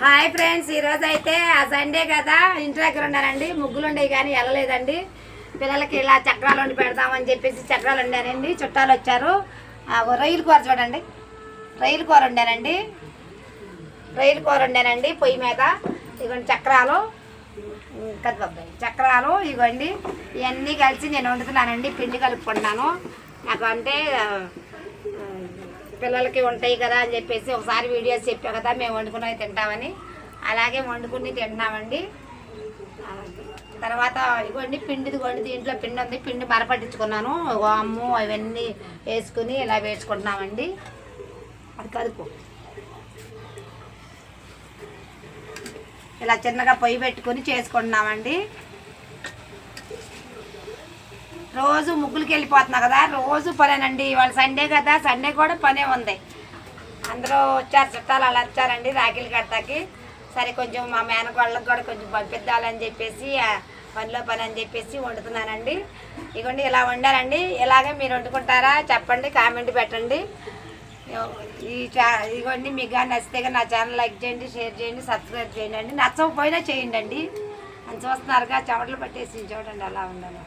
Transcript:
Hi friends, ఈరోజు అయితే Sunday కదా ఇంటి దగ్గర ఉన్నానండి. ముగ్గులు ఉండేవి కానీ వెళ్ళలేదండి. పిల్లలకి ఇలా చక్రాలు వండి పెడదామని చెప్పేసి చక్రాలు వండానండి. చుట్టాలు వచ్చారు. రొయ్యల కూర చూడండి, రొయ్యల కూర వండానండి. రొయ్యల కూర వండానండి పొయ్యి మీద. ఇవ్వండి చక్రాలు, కదబాయి చక్రాలు ఇవ్వండి. ఇవన్నీ కలిసి నేను వండుతున్నానండి. పిండి కలుపుకుంటున్నాను. నాకు అంటే పిల్లలకి ఉంటాయి కదా అని చెప్పేసి ఒకసారి వీడియోస్ చెప్పా కదా మేము వండుకున్నవి తింటామని. అలాగే వండుకుని తింటున్నామండి. తర్వాత ఇవ్వండి పిండిది వండి, దీంట్లో పిండి ఉంది. పిండి మరపట్టించుకున్నాను. వాము అవన్నీ వేసుకుని ఇలా వేసుకుంటున్నామండి. అది కదుపు ఇలా చిన్నగా పొయ్యి పెట్టుకొని చేసుకుంటున్నామండి. రోజు ముగ్గులకి వెళ్ళిపోతున్నా కదా, రోజు పనేనండి. ఇవాళ సండే కదా, సండే కూడా పనే ఉంది. అందరూ వచ్చారు, చుట్టాలు అలా వచ్చారండి రాఖీలు కడతాకి. సరే కొంచెం మా మేనకోళ్ళకి కూడా కొంచెం పంపిద్దాలని చెప్పేసి పనిలో పని అని చెప్పేసి వండుతున్నానండి. ఇగోండి ఇలా వండారండి. ఇలాగే మీరు వండుకుంటారా చెప్పండి, కామెంట్ పెట్టండి. ఇగోండి మీకు కానీ నచ్చితే నా ఛానల్ లైక్ చేయండి, షేర్ చేయండి, సబ్స్క్రైబ్ చేయండి. నచ్చకపోయినా చేయండి అండి. అని చూస్తున్నారుగా చెమటలు పట్టేసి చూడండి అలా ఉండాలి.